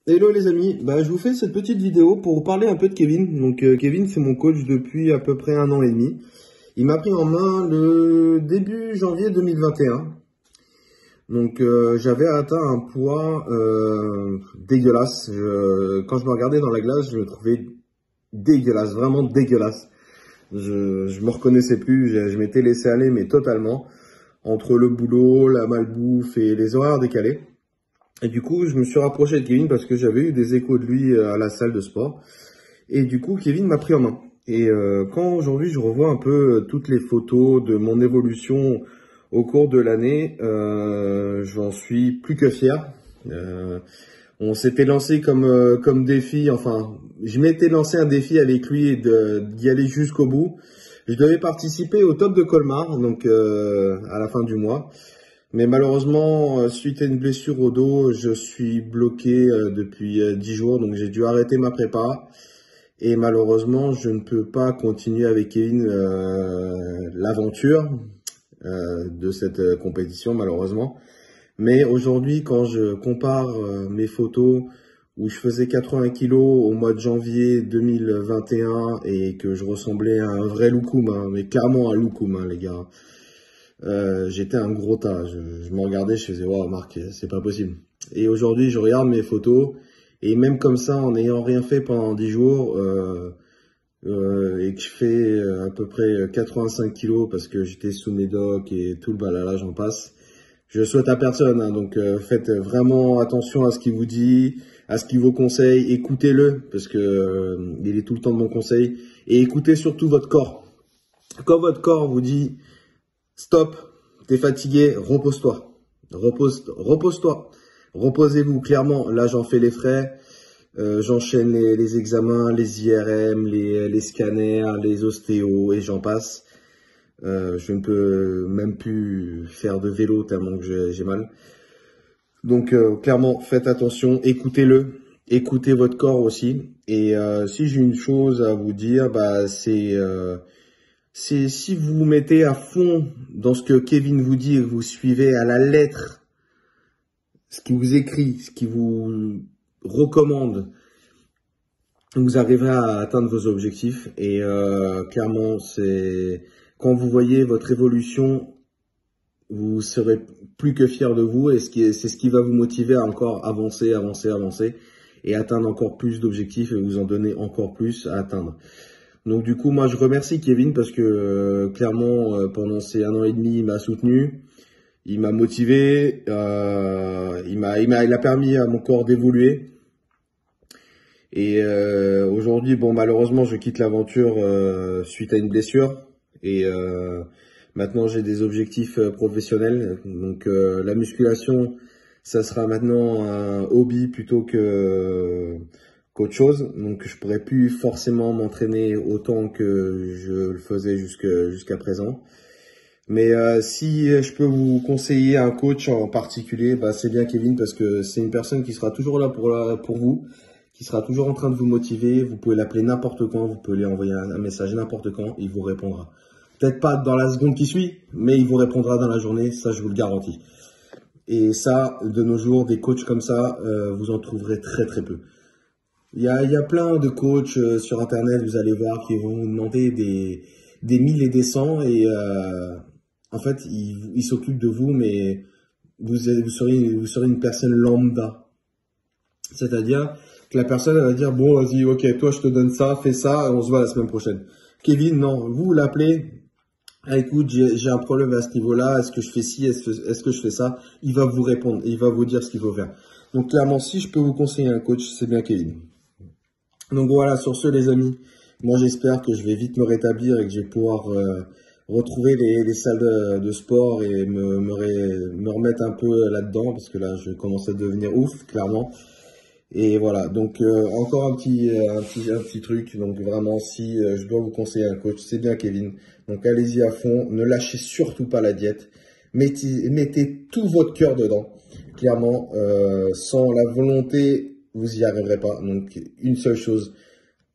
Hello les amis, je vous fais cette petite vidéo pour vous parler un peu de Kevin. Donc Kevin, c'est mon coach depuis à peu près 1 an et demi. Il m'a pris en main le début janvier 2021. Donc j'avais atteint un poids dégueulasse. Quand je me regardais dans la glace, je me trouvais dégueulasse, vraiment dégueulasse. Je me reconnaissais plus, je m'étais laissé aller mais totalement entre le boulot, la malbouffe et les horaires décalés. Et du coup, je me suis rapproché de Kevin parce que j'avais eu des échos de lui à la salle de sport. Et du coup, Kevin m'a pris en main. Et quand aujourd'hui, je revois un peu toutes les photos de mon évolution au cours de l'année, j'en suis plus que fier. On s'était lancé comme défi, enfin, je m'étais lancé un défi avec lui d'y aller jusqu'au bout. Je devais participer au top de Colmar, donc à la fin du mois. Mais malheureusement, suite à une blessure au dos, je suis bloqué depuis 10 jours, donc j'ai dû arrêter ma prépa. Et malheureusement, je ne peux pas continuer avec Kevin l'aventure de cette compétition, malheureusement. Mais aujourd'hui, quand je compare mes photos où je faisais 80 kilos au mois de janvier 2021 et que je ressemblais à un vrai loukoum, hein, mais clairement un loukoum, hein, les gars. J'étais un gros tas. Je me regardais, je faisais, waouh, Marc, c'est pas possible. Et aujourd'hui, je regarde mes photos, et même comme ça, en n'ayant rien fait pendant 10 jours, et que je fais à peu près 85 kilos parce que j'étais sous médoc et tout le balala, j'en passe. Je souhaite à personne, hein, donc faites vraiment attention à ce qu'il vous dit, à ce qu'il vous conseille, écoutez-le, parce que il est tout le temps de mon conseil, et écoutez surtout votre corps. Quand votre corps vous dit stop, t'es fatigué, repose-toi. Repose-toi. Reposez-vous, clairement. Là, j'en fais les frais. J'enchaîne les examens, les IRM, les scanners, les ostéos et j'en passe. Je ne peux même plus faire de vélo tellement que j'ai mal. Donc, clairement, faites attention, écoutez-le. Écoutez votre corps aussi. Et si j'ai une chose à vous dire, c'est si vous vous mettez à fond dans ce que Kevin vous dit et que vous suivez à la lettre ce qu'il vous écrit, ce qu'il vous recommande, vous arriverez à atteindre vos objectifs. Et clairement, c'est quand vous voyez votre évolution, vous serez plus que fier de vous et c'est ce qui va vous motiver à encore avancer et atteindre encore plus d'objectifs et vous en donner encore plus à atteindre. Donc du coup, moi je remercie Kevin parce que clairement pendant ces 1 an et demi, il m'a soutenu, il m'a motivé, il a permis à mon corps d'évoluer. Et aujourd'hui, bon malheureusement, je quitte l'aventure suite à une blessure et maintenant j'ai des objectifs professionnels. Donc la musculation, ça sera maintenant un hobby plutôt qu'autre chose, donc je pourrais plus forcément m'entraîner autant que je le faisais jusqu'à présent. Mais si je peux vous conseiller un coach en particulier, c'est bien Kevin parce que c'est une personne qui sera toujours là pour vous, qui sera toujours en train de vous motiver. Vous pouvez l'appeler n'importe quand, vous pouvez lui envoyer un message n'importe quand, il vous répondra. Peut-être pas dans la seconde qui suit, mais il vous répondra dans la journée, ça je vous le garantis. Et ça, de nos jours, des coachs comme ça, vous en trouverez très très peu. Il y a plein de coachs sur Internet, vous allez voir, qui vont vous demander des 1000 et des 100 et en fait, ils s'occupent de vous, mais vous serez une personne lambda. C'est-à-dire que la personne elle va dire, bon, vas-y, ok, toi, je te donne ça, fais ça, on se voit la semaine prochaine. Kevin, non, vous l'appelez, ah, écoute, j'ai un problème à ce niveau-là, est-ce que je fais ci, est-ce que je fais ça? Il va vous répondre, il va vous dire ce qu'il faut faire. Donc clairement, si je peux vous conseiller un coach, c'est bien Kevin. Donc voilà, sur ce les amis, moi j'espère que je vais vite me rétablir et que je vais pouvoir retrouver les salles de sport et me remettre un peu là-dedans parce que là je commence à devenir ouf, clairement. Et voilà, donc encore un petit truc, donc vraiment si je dois vous conseiller un coach, c'est bien Kevin. Donc allez-y à fond, ne lâchez surtout pas la diète, mettez tout votre cœur dedans. Clairement, sans la volonté, vous y arriverez pas. Donc une seule chose,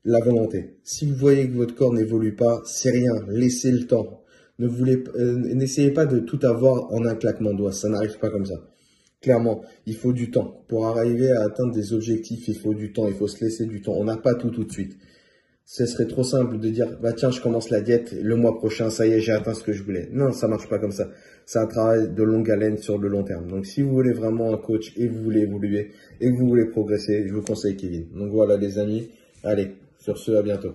la volonté. Si vous voyez que votre corps n'évolue pas, c'est rien, laissez le temps. N'essayez pas de tout avoir en un claquement de doigts, ça n'arrive pas comme ça. Clairement, il faut du temps. Pour arriver à atteindre des objectifs, il faut du temps, il faut se laisser du temps. On n'a pas tout de suite. Ce serait trop simple de dire, bah tiens, je commence la diète, le mois prochain, ça y est, j'ai atteint ce que je voulais. Non, ça marche pas comme ça. C'est un travail de longue haleine sur le long terme. Donc, si vous voulez vraiment un coach et vous voulez évoluer et que vous voulez progresser, je vous conseille Kevin. Donc voilà les amis. Allez, sur ce, à bientôt.